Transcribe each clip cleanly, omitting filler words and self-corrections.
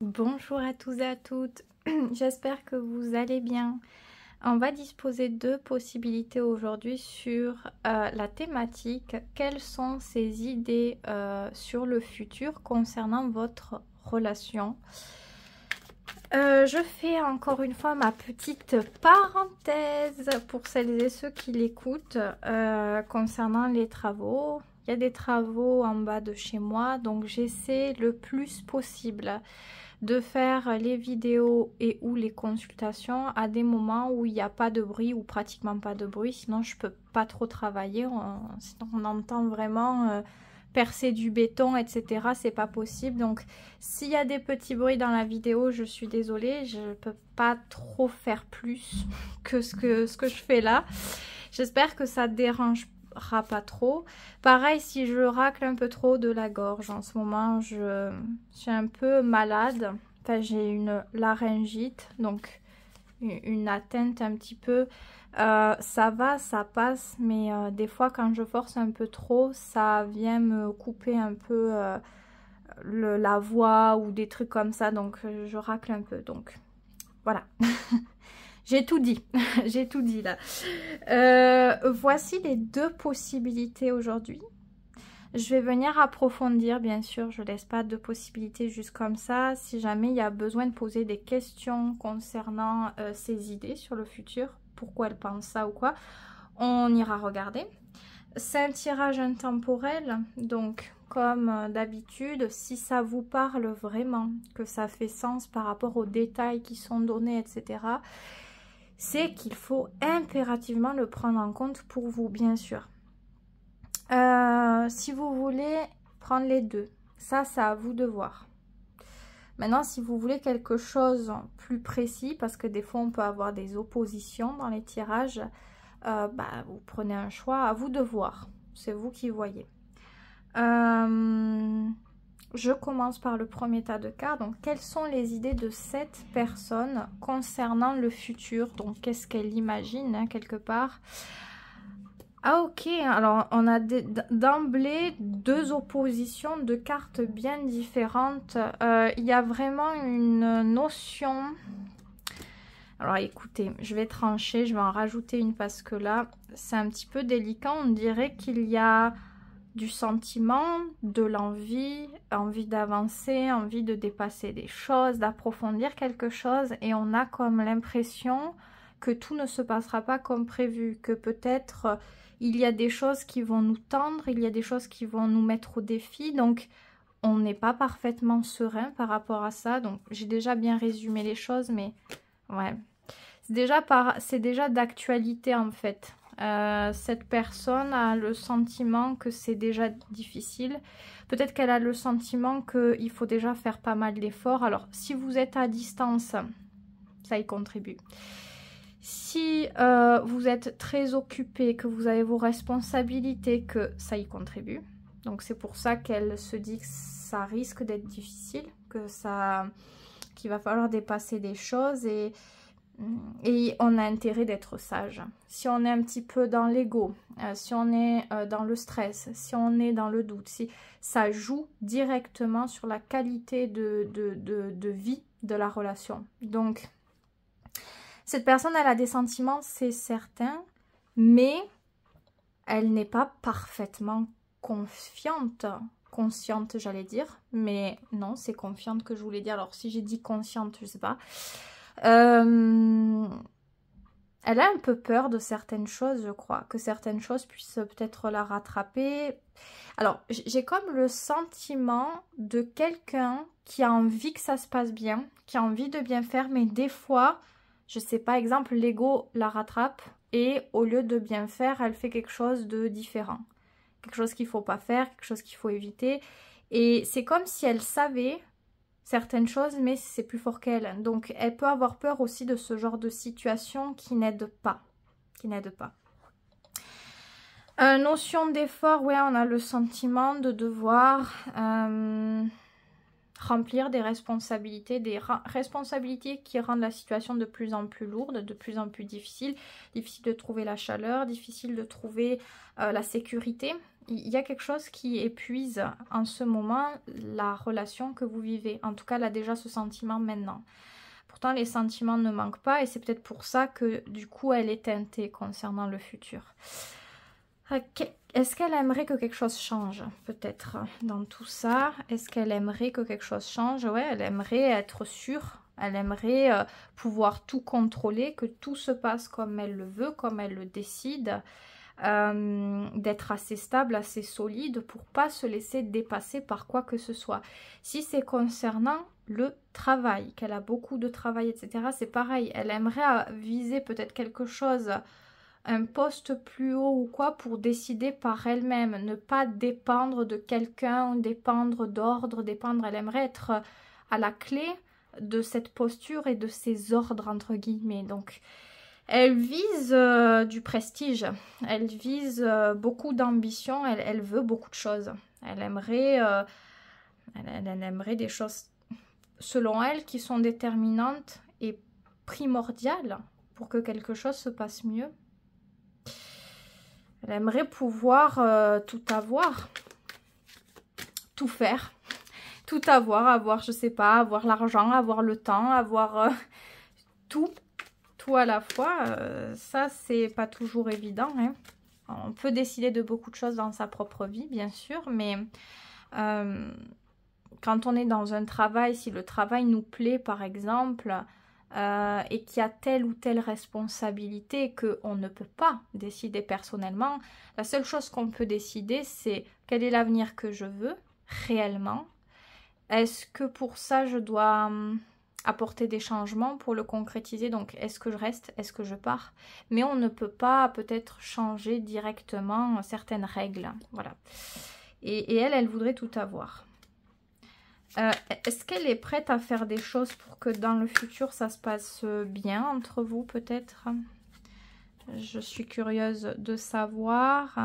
Bonjour à tous et à toutes, j'espère que vous allez bien. On va disposer de possibilités aujourd'hui sur la thématique. Quelles sont ces idées sur le futur concernant votre relation? Je fais encore une fois ma petite parenthèse pour celles et ceux qui l'écoutent concernant les travaux. Il y a des travaux en bas de chez moi, donc j'essaie le plus possible de faire les vidéos et ou les consultations à des moments où il n'y a pas de bruit ou pratiquement pas de bruit, sinon je peux pas trop travailler, sinon on entend vraiment percer du béton, etc. C'est pas possible. Donc s'il y a des petits bruits dans la vidéo, je suis désolée, je peux pas trop faire plus que ce que je fais là. J'espère que ça dérange pas trop. Pareil, si je racle un peu trop de la gorge en ce moment, je suis un peu malade. Enfin, j'ai une laryngite, donc une atteinte un petit peu. Ça va, ça passe, mais des fois quand je force un peu trop, ça vient me couper un peu la voix ou des trucs comme ça, donc je racle un peu. Donc voilà. J'ai tout dit, j'ai tout dit là. Voici les deux possibilités aujourd'hui. Je vais venir approfondir, bien sûr, je ne laisse pas de possibilités juste comme ça. Si jamais il y a besoin de poser des questions concernant ces idées sur le futur, pourquoi elle pense ça ou quoi, on ira regarder. C'est un tirage intemporel, donc comme d'habitude, si ça vous parle vraiment, que ça fait sens par rapport aux détails qui sont donnés, etc., c'est qu'il faut impérativement le prendre en compte pour vous, bien sûr. Si vous voulez prendre les deux, ça c'est à vous de voir. Maintenant, si vous voulez quelque chose plus précis, parce que des fois on peut avoir des oppositions dans les tirages, vous prenez un choix, à vous de voir. C'est vous qui voyez. Je commence par le premier tas de cartes. Donc, quelles sont les idées de cette personne concernant le futur? Donc, qu'est-ce qu'elle imagine, hein, quelque part? Ah, ok. Alors, on a d'emblée deux oppositions de cartes bien différentes. Il y a vraiment une notion... Alors, écoutez, je vais trancher. Je vais en rajouter une parce que là, c'est un petit peu délicat. On dirait qu'il y a du sentiment, de l'envie, envie d'avancer, envie de dépasser des choses, d'approfondir quelque chose, et on a comme l'impression que tout ne se passera pas comme prévu, que peut-être il y a des choses qui vont nous tendre, il y a des choses qui vont nous mettre au défi, donc on n'est pas parfaitement serein par rapport à ça. Donc j'ai déjà bien résumé les choses, mais ouais, c'est déjà d'actualité en fait. Cette personne a le sentiment que c'est déjà difficile. Peut-être qu'elle a le sentiment qu'il faut déjà faire pas mal d'efforts. Alors, si vous êtes à distance, ça y contribue. Si vous êtes très occupé, que vous avez vos responsabilités, que ça y contribue. Donc, c'est pour ça qu'elle se dit que ça risque d'être difficile, qu'il va falloir dépasser des choses et on a intérêt d'être sage. Si on est un petit peu dans l'ego, si on est dans le stress, si on est dans le doute, si ça joue directement sur la qualité de vie de la relation. Donc, cette personne, elle a des sentiments, c'est certain, mais elle n'est pas parfaitement confiante. Consciente, j'allais dire, mais non, c'est confiante que je voulais dire. Alors, si j'ai dit consciente, je sais pas. Elle a un peu peur de certaines choses, je crois, que certaines choses puissent peut-être la rattraper. Alors, j'ai comme le sentiment de quelqu'un qui a envie que ça se passe bien, qui a envie de bien faire, mais des fois, je sais pas, exemple, l'ego la rattrape et au lieu de bien faire, elle fait quelque chose de différent. Quelque chose qu'il faut pas faire, quelque chose qu'il faut éviter. Et c'est comme si elle savait certaines choses, mais c'est plus fort qu'elle. Donc, elle peut avoir peur aussi de ce genre de situation qui n'aide pas. Notion d'effort, ouais, on a le sentiment de devoir remplir des responsabilités qui rendent la situation de plus en plus lourde, de plus en plus difficile. Difficile de trouver la chaleur, difficile de trouver la sécurité. Il y a quelque chose qui épuise en ce moment la relation que vous vivez. En tout cas, elle a déjà ce sentiment maintenant. Pourtant, les sentiments ne manquent pas et c'est peut-être pour ça que du coup, elle est teintée concernant le futur. Est-ce qu'elle aimerait que quelque chose change, peut-être, dans tout ça? Est-ce qu'elle aimerait que quelque chose change? Ouais, elle aimerait être sûre. Elle aimerait pouvoir tout contrôler, que tout se passe comme elle le veut, comme elle le décide. D'être assez stable, assez solide pour pas se laisser dépasser par quoi que ce soit. Si c'est concernant le travail, qu'elle a beaucoup de travail, etc., c'est pareil. Elle aimerait viser peut-être quelque chose, un poste plus haut ou quoi, pour décider par elle-même, ne pas dépendre de quelqu'un, dépendre d'ordre, dépendre. Elle aimerait être à la clé de cette posture et de ces ordres, entre guillemets. Donc, elle vise du prestige, elle vise beaucoup d'ambition, elle veut beaucoup de choses. Elle aimerait, elle aimerait des choses, selon elle, qui sont déterminantes et primordiales pour que quelque chose se passe mieux. Elle aimerait pouvoir tout avoir, tout faire, tout avoir, je sais pas, avoir l'argent, avoir le temps, avoir tout à la fois. Ça, c'est pas toujours évident, hein. On peut décider de beaucoup de choses dans sa propre vie, bien sûr, mais quand on est dans un travail, si le travail nous plaît, par exemple, et qu'il y a telle ou telle responsabilité qu'on ne peut pas décider personnellement, la seule chose qu'on peut décider, c'est quel est l'avenir que je veux réellement. Est-ce que pour ça, je dois apporter des changements pour le concrétiser? Donc, est-ce que je reste? Est-ce que je pars? Mais on ne peut pas peut-être changer directement certaines règles. Voilà. Et elle voudrait tout avoir. Est-ce qu'elle est prête à faire des choses pour que dans le futur, ça se passe bien entre vous, peut-être? Je suis curieuse de savoir.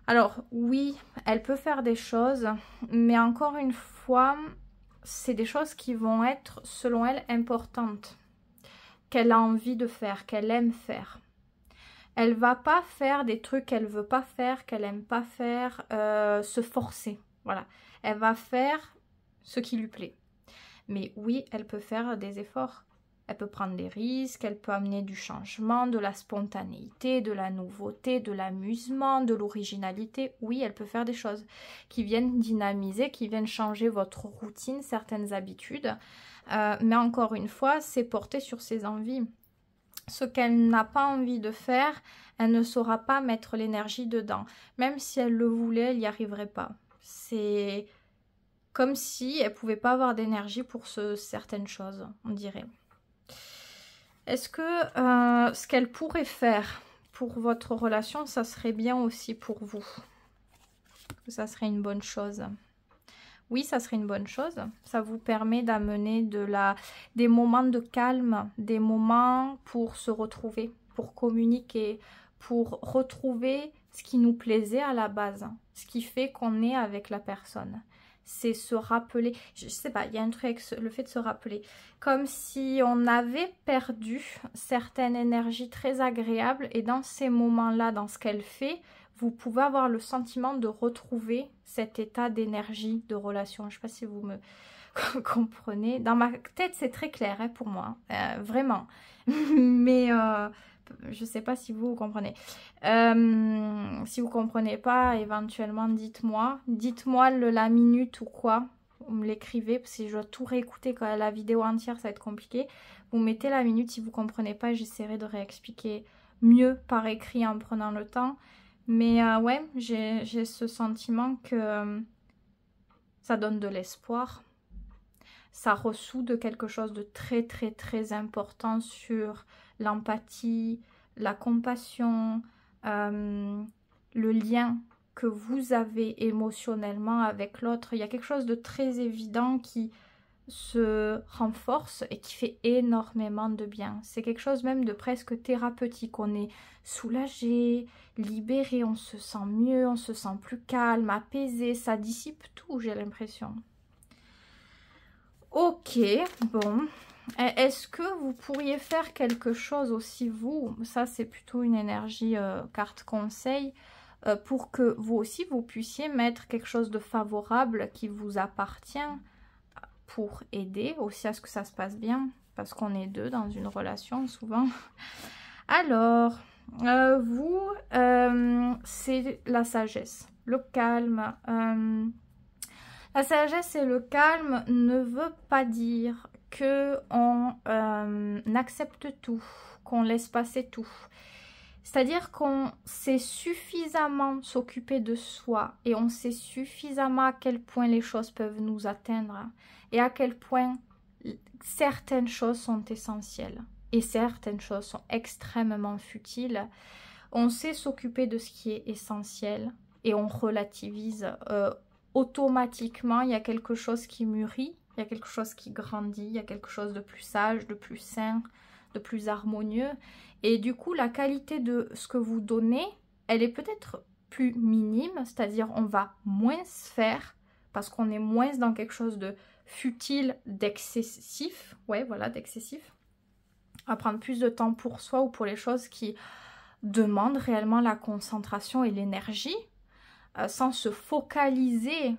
Alors, oui, elle peut faire des choses, mais encore une fois, c'est des choses qui vont être, selon elle, importantes, qu'elle a envie de faire, qu'elle aime faire. Elle va pas faire des trucs qu'elle veut pas faire, qu'elle aime pas faire, se forcer. Voilà. Elle va faire ce qui lui plaît. Mais oui, elle peut faire des efforts. Elle peut prendre des risques, elle peut amener du changement, de la spontanéité, de la nouveauté, de l'amusement, de l'originalité. Oui, elle peut faire des choses qui viennent dynamiser, qui viennent changer votre routine, certaines habitudes. Mais encore une fois, c'est porté sur ses envies. Ce qu'elle n'a pas envie de faire, elle ne saura pas mettre l'énergie dedans. Même si elle le voulait, elle n'y arriverait pas. C'est comme si elle ne pouvait pas avoir d'énergie pour certaines choses, on dirait. Est-ce que ce qu'elle pourrait faire pour votre relation, ça serait bien aussi pour vous? Ça serait une bonne chose. Oui, ça serait une bonne chose. Ça vous permet d'amener des moments de calme, des moments pour se retrouver, pour communiquer, pour retrouver ce qui nous plaisait à la base, ce qui fait qu'on est avec la personne. C'est se rappeler, je sais pas, il y a un truc avec le fait de se rappeler, comme si on avait perdu certaines énergies très agréables et dans ces moments-là, dans ce qu'elle fait, vous pouvez avoir le sentiment de retrouver cet état d'énergie, de relation. Je ne sais pas si vous me comprenez. Dans ma tête, c'est très clair hein, pour moi, vraiment. Mais je ne sais pas si vous comprenez. Si vous ne comprenez pas, éventuellement, dites-moi. Dites-moi la minute ou quoi. Vous me l'écrivez, parce que je dois tout réécouter quand la vidéo entière, ça va être compliqué. Vous mettez la minute si vous ne comprenez pas. J'essaierai de réexpliquer mieux par écrit en prenant le temps. Mais ouais, j'ai ce sentiment que ça donne de l'espoir. Ça ressoude quelque chose de très très très important sur l'empathie, la compassion, le lien que vous avez émotionnellement avec l'autre. Il y a quelque chose de très évident qui se renforce et qui fait énormément de bien. C'est quelque chose même de presque thérapeutique. On est soulagé, libéré, on se sent mieux, on se sent plus calme, apaisé. Ça dissipe tout, j'ai l'impression. Ok, bon. Est-ce que vous pourriez faire quelque chose aussi, vous, ça c'est plutôt une énergie carte conseil, pour que vous aussi vous puissiez mettre quelque chose de favorable qui vous appartient pour aider aussi à ce que ça se passe bien, parce qu'on est deux dans une relation souvent. Alors, vous, c'est la sagesse, le calme. La sagesse et le calme ne veut pas dire que on accepte tout, qu'on laisse passer tout. C'est-à-dire qu'on sait suffisamment s'occuper de soi et on sait suffisamment à quel point les choses peuvent nous atteindre et à quel point certaines choses sont essentielles et certaines choses sont extrêmement futiles. On sait s'occuper de ce qui est essentiel et on relativise automatiquement. Il y a quelque chose qui mûrit, il y a quelque chose qui grandit, il y a quelque chose de plus sage, de plus sain, de plus harmonieux. Et du coup, la qualité de ce que vous donnez, elle est peut-être plus minime, c'est-à-dire on va moins faire parce qu'on est moins dans quelque chose de futile, d'excessif. Ouais, voilà, d'excessif. On va prendre plus de temps pour soi ou pour les choses qui demandent réellement la concentration et l'énergie, sans se focaliser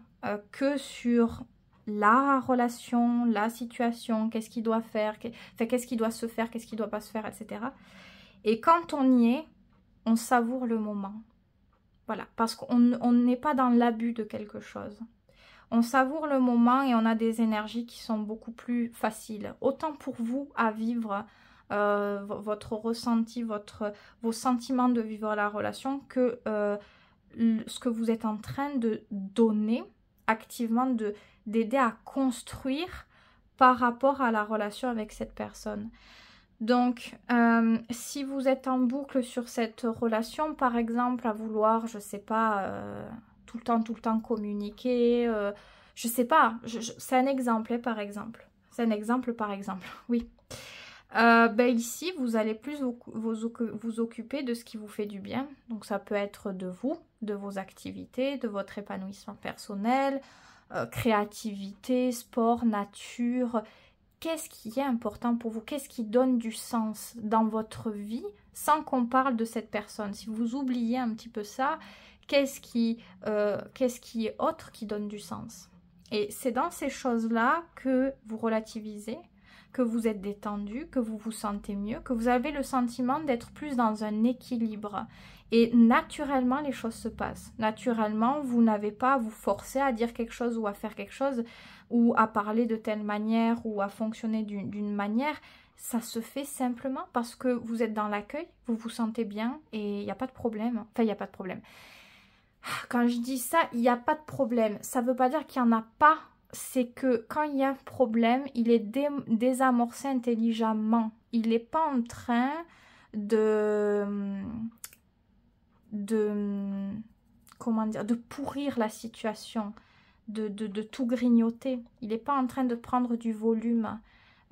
que sur la relation, la situation, qu'est-ce qu'il doit faire, qu'est-ce qui doit se faire, qu'est-ce qui ne doit pas se faire, etc. Et quand on y est, on savoure le moment. Voilà, parce qu'on n'est pas dans l'abus de quelque chose. On savoure le moment et on a des énergies qui sont beaucoup plus faciles. Autant pour vous à vivre votre ressenti, vos sentiments de vivre la relation que ce que vous êtes en train de donner activement, d'aider à construire par rapport à la relation avec cette personne. Donc, si vous êtes en boucle sur cette relation, par exemple, à vouloir, je sais pas, tout le temps communiquer, je sais pas, c'est un exemple, par exemple. C'est un exemple, par exemple, oui. Ben ici, vous allez plus vous occuper de ce qui vous fait du bien. Donc, ça peut être de vous, de vos activités, de votre épanouissement personnel, créativité, sport, nature. Qu'est-ce qui est important pour vous? Qu'est-ce qui donne du sens dans votre vie sans qu'on parle de cette personne? Si vous oubliez un petit peu ça, qu'est-ce qui est autre qui donne du sens? Et c'est dans ces choses-là que vous relativisez, que vous êtes détendu, que vous vous sentez mieux, que vous avez le sentiment d'être plus dans un équilibre. Et naturellement, les choses se passent. Naturellement, vous n'avez pas à vous forcer à dire quelque chose ou à faire quelque chose, ou à parler de telle manière, ou à fonctionner d'une manière. Ça se fait simplement parce que vous êtes dans l'accueil, vous vous sentez bien, et il n'y a pas de problème. Enfin, il n'y a pas de problème. Quand je dis ça, il n'y a pas de problème. Ça ne veut pas dire qu'il n'y en a pas. C'est que quand il y a un problème, il est désamorcé intelligemment. Il n'est pas en train comment dire, de pourrir la situation, de tout grignoter. Il n'est pas en train de prendre du volume.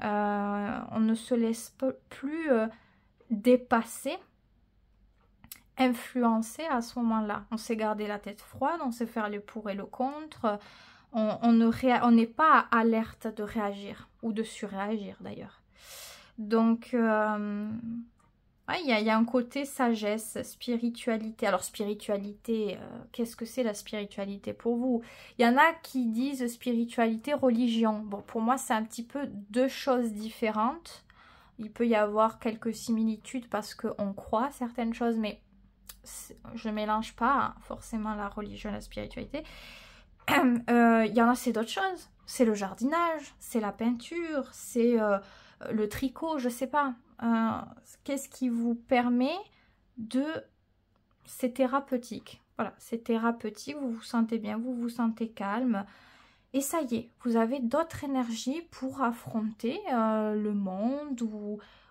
On ne se laisse plus dépasser, influencer à ce moment-là. On sait garder la tête froide, on sait faire le pour et le contre. On n'est pas alerte de réagir ou de surréagir d'ailleurs. Donc, il y a un côté sagesse, spiritualité. Alors, spiritualité, qu'est-ce que c'est la spiritualité pour vous? Il y en a qui disent spiritualité, religion. Bon, pour moi, c'est un petit peu deux choses différentes. Il peut y avoir quelques similitudes parce qu'on croit à certaines choses, mais je ne mélange pas forcément la religion et la spiritualité. Il y en a, c'est d'autres choses. C'est le jardinage, c'est la peinture, c'est le tricot, je sais pas. Qu'est-ce qui vous permet de... C'est thérapeutique. Voilà, c'est thérapeutique, vous vous sentez bien, vous vous sentez calme. Et ça y est, vous avez d'autres énergies pour affronter le monde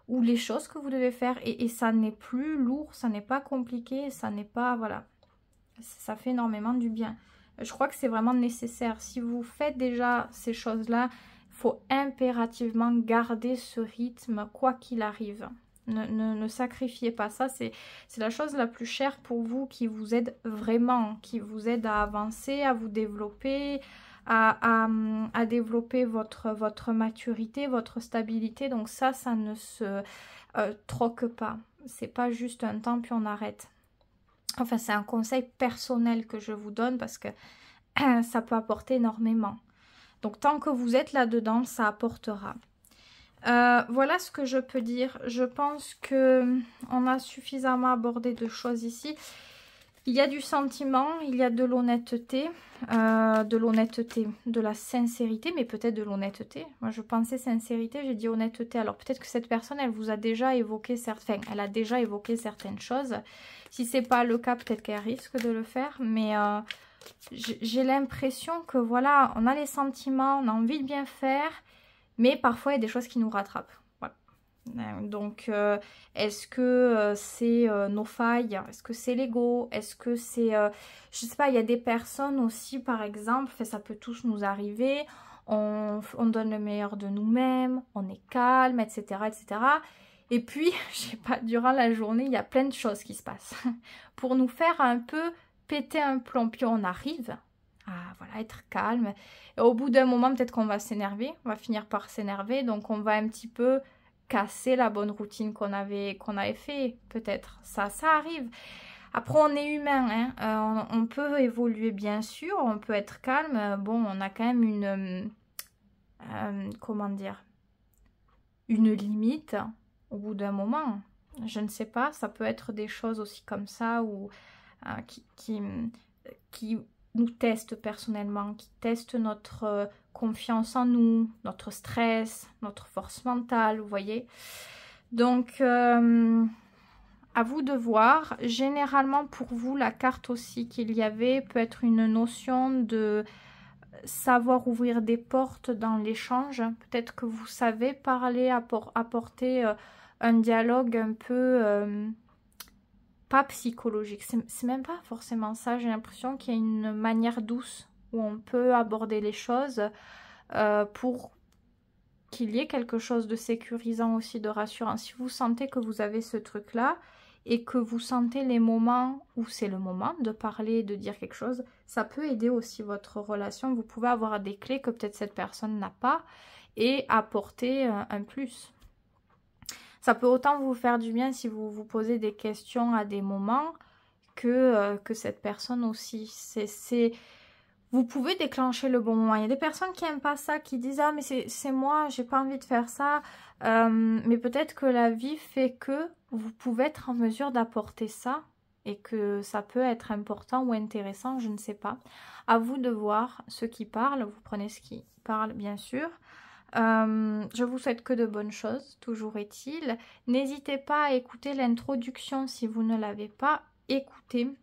ou les choses que vous devez faire. Et ça n'est plus lourd, ça n'est pas compliqué, ça n'est pas... Voilà, ça fait énormément du bien. Je crois que c'est vraiment nécessaire. Si vous faites déjà ces choses-là, il faut impérativement garder ce rythme, quoi qu'il arrive. Ne sacrifiez pas ça. C'est la chose la plus chère pour vous, qui vous aide vraiment, qui vous aide à avancer, à vous développer, à développer votre maturité, votre stabilité. Donc ça ne se troque pas. C'est pas juste un temps puis on arrête. Enfin, c'est un conseil personnel que je vous donne parce que ça peut apporter énormément. Donc tant que vous êtes là-dedans, ça apportera. Voilà ce que je peux dire. Je pense que on a suffisamment abordé de choses ici. Il y a du sentiment, il y a de l'honnêteté, de la sincérité, mais peut-être de l'honnêteté. Moi, je pensais sincérité, j'ai dit honnêteté. Alors peut-être que cette personne, elle vous a déjà évoqué elle a déjà évoqué certaines choses. Si c'est pas le cas, peut-être qu'elle risque de le faire, mais j'ai l'impression que voilà, on a les sentiments, on a envie de bien faire, mais parfois il y a des choses qui nous rattrapent. Donc, est-ce que c'est nos failles? Est-ce que c'est l'ego? Est-ce que c'est... je sais pas, il y a des personnes aussi, par exemple, ça peut tous nous arriver, on donne le meilleur de nous-mêmes, on est calme, etc., etc. Et puis, je sais pas, durant la journée, il y a plein de choses qui se passent pour nous faire un peu péter un plomb. Puis on arrive à voilà, être calme. Et au bout d'un moment, peut-être qu'on va s'énerver, on va finir par s'énerver, donc on va un petit peu casser la bonne routine qu'on avait fait, peut-être. Ça arrive. Après, on est humain, hein. On peut évoluer, bien sûr, on peut être calme. Bon, on a quand même une... comment dire? Une limite au bout d'un moment. Je ne sais pas, ça peut être des choses aussi comme ça ou qui nous testent personnellement, qui testent notre confiance en nous, notre stress, notre force mentale, vous voyez. Donc, à vous de voir. Généralement, pour vous, la carte aussi qu'il y avait peut être une notion de savoir ouvrir des portes dans l'échange. Peut-être que vous savez parler, apporter un dialogue un peu... pas psychologique, c'est même pas forcément ça. J'ai l'impression qu'il y a une manière douce où on peut aborder les choses pour qu'il y ait quelque chose de sécurisant aussi, de rassurant. Si vous sentez que vous avez ce truc-là et que vous sentez les moments où c'est le moment de parler, de dire quelque chose, ça peut aider aussi votre relation. Vous pouvez avoir des clés que peut-être cette personne n'a pas et apporter un plus. Ça peut autant vous faire du bien si vous vous posez des questions à des moments que cette personne aussi. Vous pouvez déclencher le bon moment. Il y a des personnes qui n'aiment pas ça, qui disent « Ah, mais c'est moi, j'ai pas envie de faire ça. » Mais peut-être que la vie fait que vous pouvez être en mesure d'apporter ça et que ça peut être important ou intéressant, je ne sais pas. À vous de voir ceux qui parlent. Vous prenez ce qui parle, bien sûr. Je vous souhaite que de bonnes choses, toujours est-il. N'hésitez pas à écouter l'introduction si vous ne l'avez pas écoutée.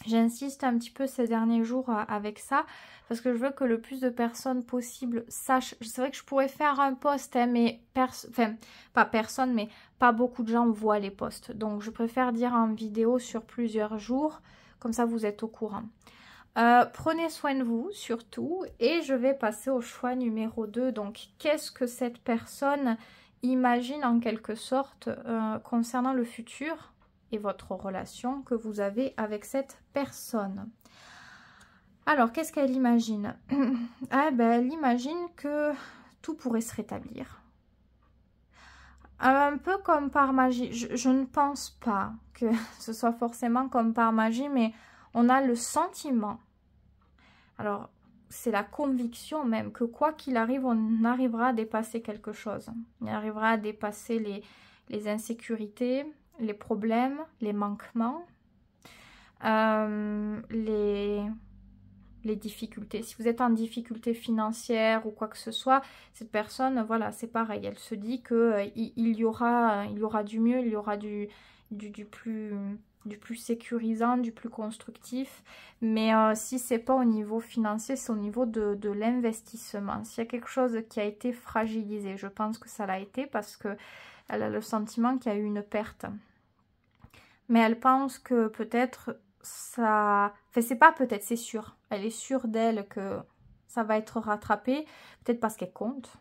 J'insiste un petit peu ces derniers jours avec ça, parce que je veux que le plus de personnes possible sachent. C'est vrai que je pourrais faire un post, hein, mais pas personne, mais pas beaucoup de gens voient les posts. Donc je préfère dire en vidéo sur plusieurs jours, comme ça vous êtes au courant. Prenez soin de vous surtout, et je vais passer au choix numéro 2. Donc qu'est-ce que cette personne imagine en quelque sorte concernant le futur et votre relation que vous avez avec cette personne? Alors qu'est-ce qu'elle imagine? Elle imagine que tout pourrait se rétablir. Un peu comme par magie. Je ne pense pas que ce soit forcément comme par magie, mais on a le sentiment, alors c'est la conviction même, que quoi qu'il arrive, on arrivera à dépasser quelque chose. On arrivera à dépasser les insécurités, les problèmes, les manquements, les difficultés. Si vous êtes en difficulté financière ou quoi que ce soit, cette personne, voilà, c'est pareil. Elle se dit qu'il y aura du mieux, il y aura du plus sécurisant, du plus constructif. Mais si c'est pas au niveau financier, c'est au niveau de l'investissement. S'il y a quelque chose qui a été fragilisé, je pense que ça l'a été parce que elle a le sentiment qu'il y a eu une perte. Mais elle pense que peut-être ça... Enfin, c'est pas peut-être, c'est sûr. Elle est sûre d'elle que ça va être rattrapé. Peut-être parce qu'elle compte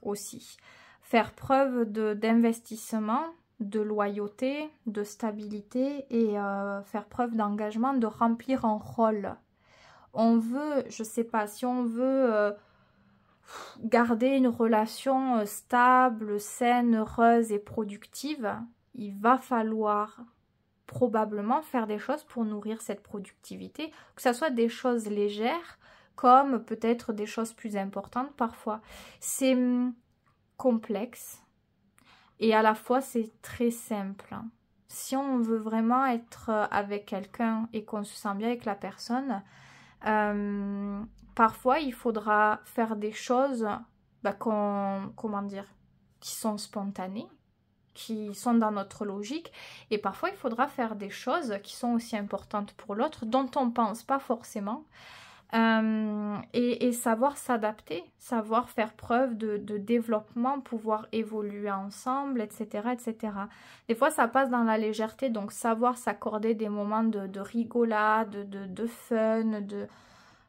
aussi. Faire preuve d'investissement, de loyauté, de stabilité et faire preuve d'engagement, de remplir un rôle. on veut, je sais pas, si on veut garder une relation stable, saine, heureuse et productive, il va falloir probablement faire des choses pour nourrir cette productivité, que ce soit des choses légères, comme peut-être des choses plus importantes parfois. C'est complexe et à la fois c'est très simple. Si on veut vraiment être avec quelqu'un et qu'on se sent bien avec la personne, parfois il faudra faire des choses comment dire, qui sont spontanées, qui sont dans notre logique, et parfois il faudra faire des choses qui sont aussi importantes pour l'autre, dont on pense pas forcément, et savoir s'adapter, savoir faire preuve de développement, pouvoir évoluer ensemble, etc., etc. Des fois ça passe dans la légèreté, donc savoir s'accorder des moments de rigolade, de fun,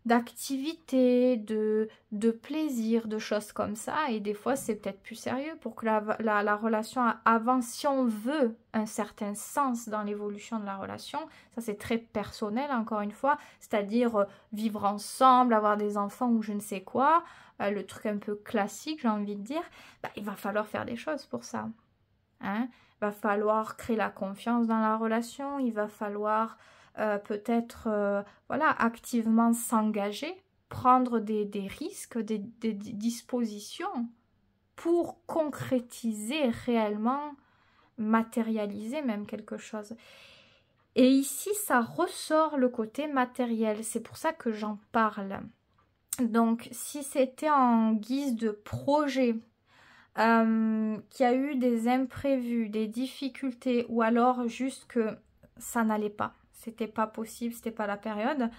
d'activité, de plaisir, de choses comme ça. Et des fois, c'est peut-être plus sérieux pour que la relation avance. Si on veut un certain sens dans l'évolution de la relation, ça c'est très personnel encore une fois, c'est-à-dire vivre ensemble, avoir des enfants ou je ne sais quoi, le truc un peu classique, j'ai envie de dire, il va falloir faire des choses pour ça. Hein? Il va falloir créer la confiance dans la relation, il va falloir peut-être voilà, activement s'engager, prendre des risques, des dispositions pour concrétiser réellement, matérialiser même quelque chose. Et ici, ça ressort le côté matériel, c'est pour ça que j'en parle. Donc, si c'était en guise de projet, qu'il y a eu des imprévus, des difficultés, ou alors juste que ça n'allait pas, c'était pas possible, c'était pas la période,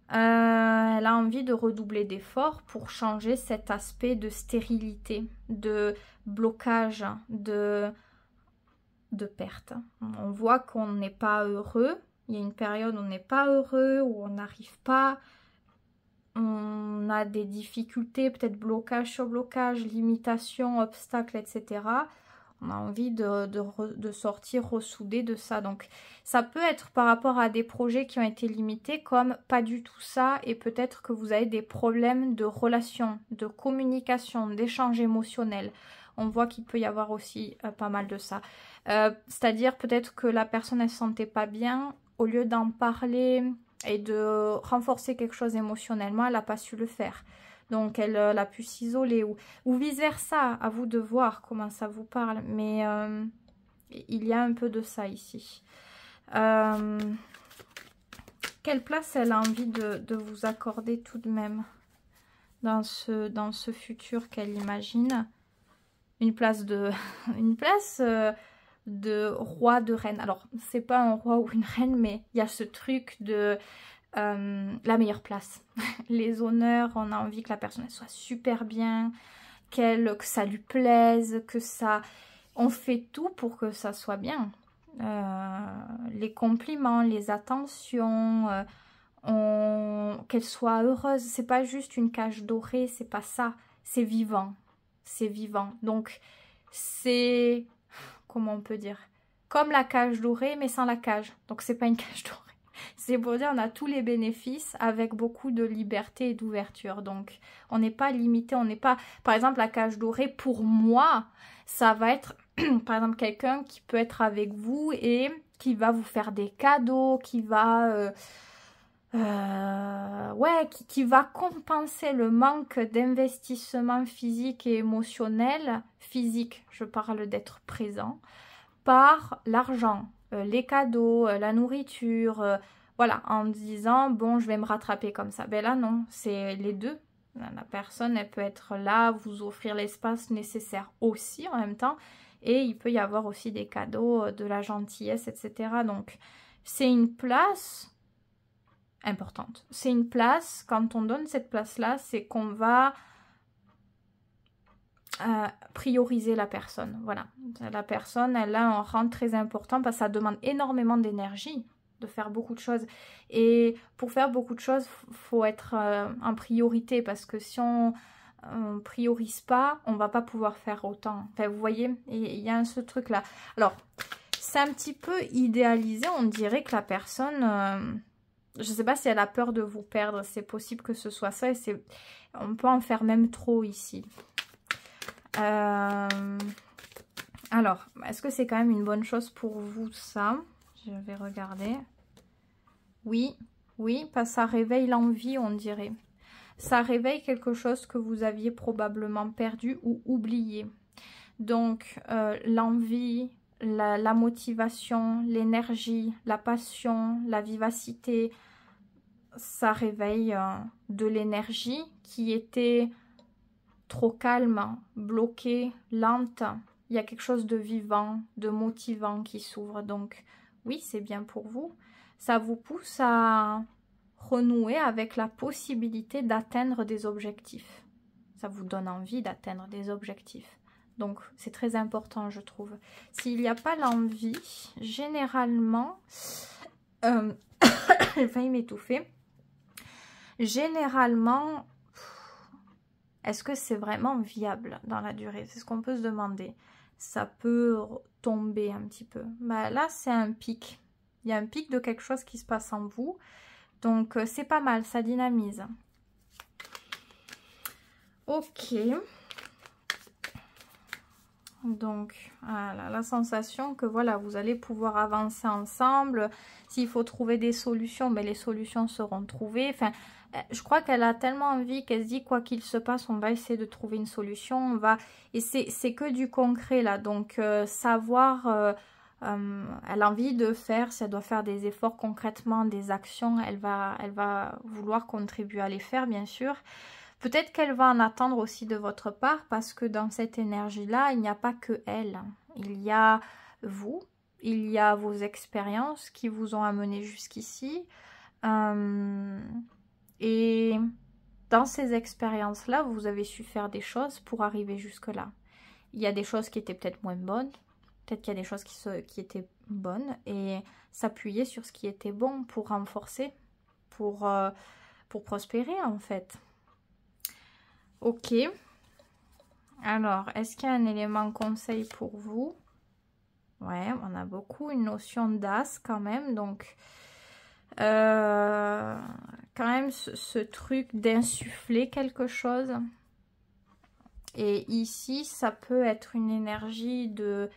elle a envie de redoubler d'efforts pour changer cet aspect de stérilité, de blocage, de perte. On voit qu'on n'est pas heureux, il y a une période où on n'est pas heureux, où on n'arrive pas, on a des difficultés, peut-être blocage sur blocage, limitation, obstacles, etc. On a envie de sortir ressoudé de ça. Donc ça peut être par rapport à des projets qui ont été limités comme pas du tout ça, et peut-être que vous avez des problèmes de relation, de communication, d'échange émotionnel. On voit qu'il peut y avoir aussi pas mal de ça. C'est-à-dire peut-être que la personne ne se sentait pas bien, au lieu d'en parler et de renforcer quelque chose émotionnellement, elle n'a pas su le faire. Donc elle a pu s'isoler ou vice-versa, à vous de voir comment ça vous parle. Mais il y a un peu de ça ici. Quelle place elle a envie de vous accorder tout de même dans ce futur qu'elle imagine? Une place de roi, de reine. Alors, c'est pas un roi ou une reine, mais il y a ce truc de la meilleure place. Les honneurs, on a envie que la personne elle soit super bien, que ça lui plaise, que ça... On fait tout pour que ça soit bien. Les compliments, les attentions, qu'elle soit heureuse. C'est pas juste une cage dorée, c'est pas ça. C'est vivant. C'est vivant. Donc, c'est... Comment on peut dire? Comme la cage dorée, mais sans la cage. Donc, c'est pas une cage dorée. C'est pour dire on a tous les bénéfices avec beaucoup de liberté et d'ouverture. Donc, on n'est pas limité, on n'est pas... Par exemple, la cage dorée, pour moi, ça va être, par exemple, quelqu'un qui peut être avec vous et qui va vous faire des cadeaux, qui va... qui va compenser le manque d'investissement physique et émotionnel, physique, je parle d'être présent, par l'argent, les cadeaux, la nourriture, voilà, en disant, bon, je vais me rattraper comme ça. Ben là, non, c'est les deux. La personne, elle peut être là, vous offrir l'espace nécessaire aussi en même temps, et il peut y avoir aussi des cadeaux, de la gentillesse, etc. Donc, c'est une place... importante. C'est une place, quand on donne cette place-là, c'est qu'on va prioriser la personne. Voilà. La personne, elle a un rang très important parce que ça demande énormément d'énergie de faire beaucoup de choses. Et pour faire beaucoup de choses, il faut être en priorité parce que si on ne priorise pas, on ne va pas pouvoir faire autant. Enfin, vous voyez, il y a ce truc-là. Alors, c'est un petit peu idéalisé. On dirait que la personne... Je ne sais pas si elle a peur de vous perdre. C'est possible que ce soit ça. Et on peut en faire même trop ici. Alors, est-ce que c'est quand même une bonne chose pour vous, ça? Je vais regarder. Oui, oui, parce que ça réveille l'envie, on dirait. Ça réveille quelque chose que vous aviez probablement perdu ou oublié. Donc, l'envie, la motivation, l'énergie, la passion, la vivacité, ça réveille de l'énergie qui était trop calme, bloquée, lente. Il y a quelque chose de vivant, de motivant qui s'ouvre. Donc, oui, c'est bien pour vous. Ça vous pousse à renouer avec la possibilité d'atteindre des objectifs. Ça vous donne envie d'atteindre des objectifs. Donc, c'est très important, je trouve. S'il n'y a pas l'envie, généralement... j'ai failli m'étouffer. Généralement, est-ce que c'est vraiment viable dans la durée? C'est ce qu'on peut se demander. Ça peut tomber un petit peu. Bah, là, c'est un pic. Il y a un pic de quelque chose qui se passe en vous. Donc, c'est pas mal, ça dynamise. Ok. Donc, voilà, la sensation que voilà, vous allez pouvoir avancer ensemble. S'il faut trouver des solutions, mais les solutions seront trouvées. Enfin, je crois qu'elle a tellement envie qu'elle se dit, quoi qu'il se passe, on va essayer de trouver une solution. On va... Et c'est que du concret, là. Donc, savoir... elle a envie de faire, si elle doit faire des efforts concrètement, des actions, elle va vouloir contribuer à les faire, bien sûr. Peut-être qu'elle va en attendre aussi de votre part parce que dans cette énergie-là, il n'y a pas que elle. Il y a vous, il y a vos expériences qui vous ont amené jusqu'ici. Et dans ces expériences-là, vous avez su faire des choses pour arriver jusque-là. Il y a des choses qui étaient peut-être moins bonnes. Peut-être qu'il y a des choses qui étaient bonnes et s'appuyer sur ce qui était bon pour renforcer, pour prospérer en fait. Ok. Alors, est-ce qu'il y a un élément conseil pour vous? Ouais, on a beaucoup une notion d'as quand même. Donc, quand même ce truc d'insuffler quelque chose. Et ici, ça peut être une énergie de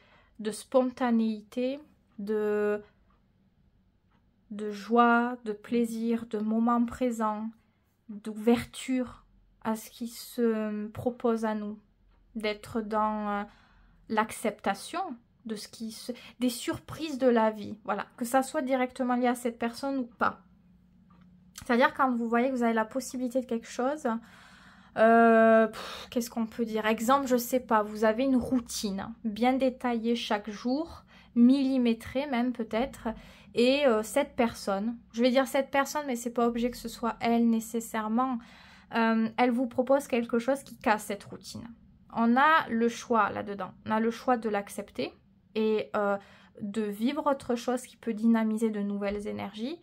spontanéité, de joie, de plaisir, de moment présent, d'ouverture à ce qui se propose à nous, d'être dans l'acceptation de ce qui se... des surprises de la vie, voilà, que ça soit directement lié à cette personne ou pas. C'est-à-dire quand vous voyez que vous avez la possibilité de quelque chose, qu'est-ce qu'on peut dire? Exemple, je sais pas, vous avez une routine bien détaillée chaque jour, millimétrée même peut-être, et cette personne, je vais dire cette personne, mais c'est pas obligé que ce soit elle nécessairement, elle vous propose quelque chose qui casse cette routine. On a le choix là-dedans, on a le choix de l'accepter et de vivre autre chose qui peut dynamiser de nouvelles énergies,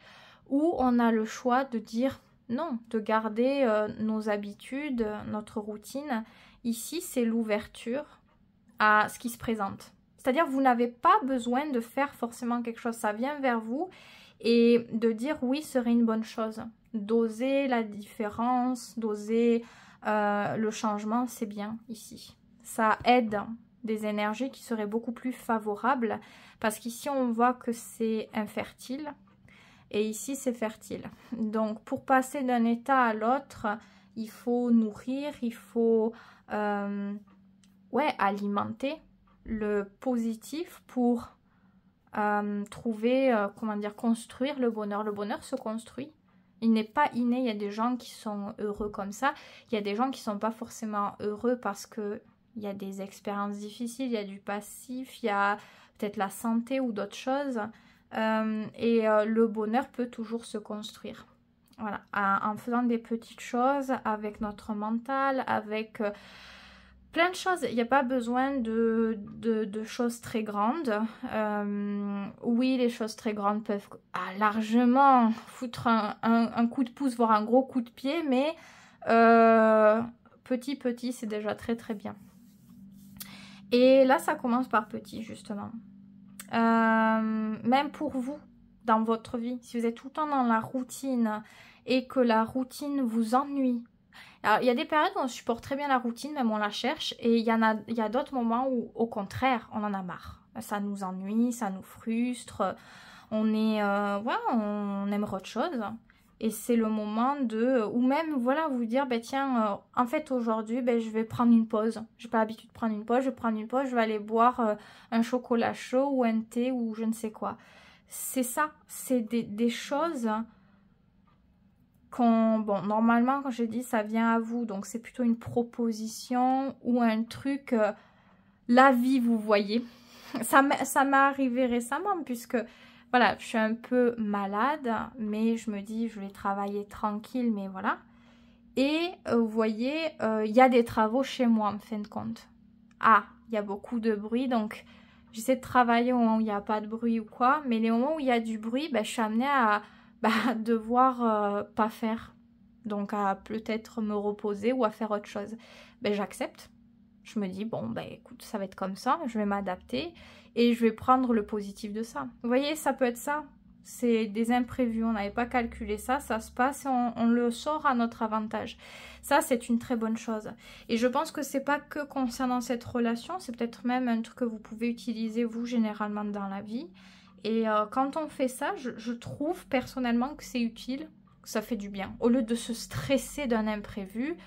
ou on a le choix de dire non, de garder nos habitudes, notre routine. Ici, c'est l'ouverture à ce qui se présente. C'est-à-dire, vous n'avez pas besoin de faire forcément quelque chose, ça vient vers vous et de dire oui serait une bonne chose. D'oser la différence, d'oser le changement, c'est bien ici. Ça aide des énergies qui seraient beaucoup plus favorables parce qu'ici, on voit que c'est infertile. Et ici, c'est fertile. Donc, pour passer d'un état à l'autre, il faut nourrir, il faut alimenter le positif pour trouver, comment dire, construire le bonheur. Le bonheur se construit. Il n'est pas inné. Il y a des gens qui sont heureux comme ça. Il y a des gens qui ne sont pas forcément heureux parce qu'il y a des expériences difficiles, il y a du passif, il y a peut-être la santé ou d'autres choses. Le bonheur peut toujours se construire. Voilà, en faisant des petites choses avec notre mental, avec plein de choses. Il n'y a pas besoin de choses très grandes. Oui, les choses très grandes peuvent largement foutre un coup de pouce, voire un gros coup de pied, mais petit, c'est déjà très très bien. Et là, ça commence par petit, justement. Même pour vous, dans votre vie, si vous êtes tout le temps dans la routine et que la routine vous ennuie. Alors, il y a des périodes où on supporte très bien la routine, même on la cherche, et il y a d'autres moments où, au contraire, on en a marre. Ça nous ennuie, ça nous frustre, on est, voilà, on aimerait autre chose. Et c'est le moment de, ou même, voilà, vous dire, ben tiens, en fait, aujourd'hui, ben, je vais prendre une pause. J'ai pas l'habitude de prendre une pause, je vais prendre une pause, je vais aller boire un chocolat chaud ou un thé ou je ne sais quoi. C'est ça, c'est des choses qu'on, bon, normalement, quand j'ai dit, ça vient à vous, donc c'est plutôt une proposition ou un truc, la vie, vous voyez. Ça m'est arrivé récemment, puisque... Voilà, je suis un peu malade, mais je me dis, je vais travailler tranquille, mais voilà. Et vous voyez, il y a des travaux chez moi, en fin de compte. Ah, il y a beaucoup de bruit, donc j'essaie de travailler au moment où il n'y a pas de bruit ou quoi. Mais les moments où il y a du bruit, ben, je suis amenée à devoir pas faire. Donc à peut-être me reposer ou à faire autre chose. Ben, j'accepte. Je me dis, bon, ben écoute, ça va être comme ça, je vais m'adapter et je vais prendre le positif de ça. Vous voyez, ça peut être ça. C'est des imprévus, on n'avait pas calculé ça, ça se passe et on le sort à notre avantage. Ça, c'est une très bonne chose. Et je pense que c'est pas que concernant cette relation, c'est peut-être même un truc que vous pouvez utiliser, vous, généralement dans la vie. Et quand on fait ça, je trouve personnellement que c'est utile, que ça fait du bien. Au lieu de se stresser d'un imprévu,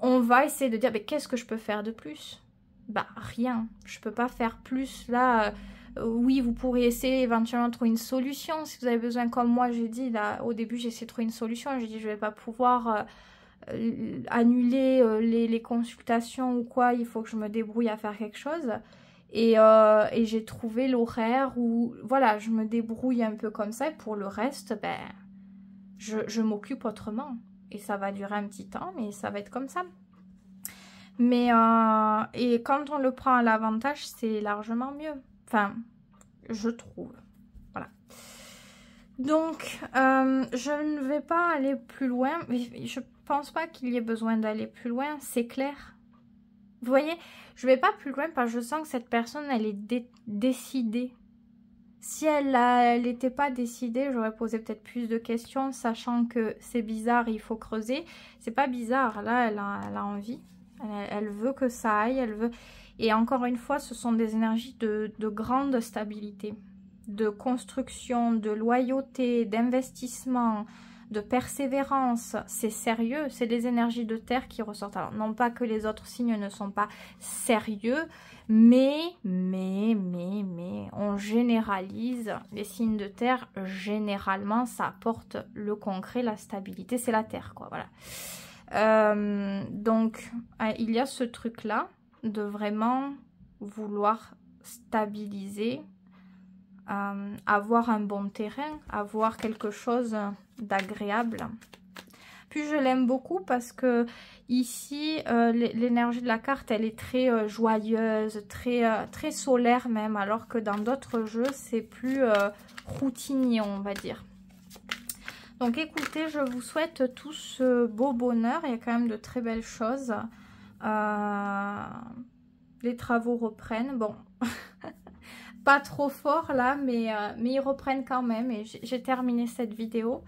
on va essayer de dire, mais qu'est-ce que je peux faire de plus? Bah, rien. Je peux pas faire plus. Là, oui, vous pourrez essayer éventuellement de trouver une solution. Si vous avez besoin, comme moi, j'ai dit, là, au début, j'ai essayé de trouver une solution. J'ai dit, je vais pas pouvoir annuler les consultations ou quoi. Il faut que je me débrouille à faire quelque chose. Et j'ai trouvé l'horaire où, voilà, je me débrouille un peu comme ça. Et pour le reste, ben, je m'occupe autrement. Et ça va durer un petit temps, mais ça va être comme ça. Mais, et quand on le prend à l'avantage, c'est largement mieux. Enfin, je trouve. Voilà. Donc, je ne vais pas aller plus loin. Mais je pense pas qu'il y ait besoin d'aller plus loin. C'est clair. Vous voyez, je vais pas plus loin parce que je sens que cette personne, elle est décidée. Si elle n'était pas décidée, j'aurais posé peut-être plus de questions, sachant que c'est bizarre, il faut creuser. C'est pas bizarre, là, elle a envie. Elle veut que ça aille, elle veut... Et encore une fois, ce sont des énergies de grande stabilité, de construction, de loyauté, d'investissement, de persévérance. C'est sérieux, c'est les énergies de terre qui ressortent. Alors, non pas que les autres signes ne sont pas sérieux, mais on généralise. Les signes de terre, généralement, ça apporte le concret, la stabilité, c'est la terre, quoi, voilà. Donc, il y a ce truc-là de vraiment vouloir stabiliser, avoir un bon terrain, avoir quelque chose d'agréable. Puis je l'aime beaucoup parce que ici, l'énergie de la carte, elle est très joyeuse, très solaire même, alors que dans d'autres jeux, c'est plus routinier, on va dire. Donc écoutez, je vous souhaite tout ce beau bonheur. Il y a quand même de très belles choses. Les travaux reprennent. Bon, pas trop fort là, mais ils reprennent quand même. Et j'ai terminé cette vidéo.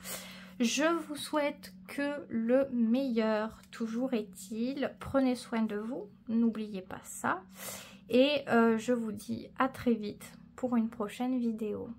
Je vous souhaite que le meilleur, toujours est-il. Prenez soin de vous, n'oubliez pas ça. Et je vous dis à très vite pour une prochaine vidéo.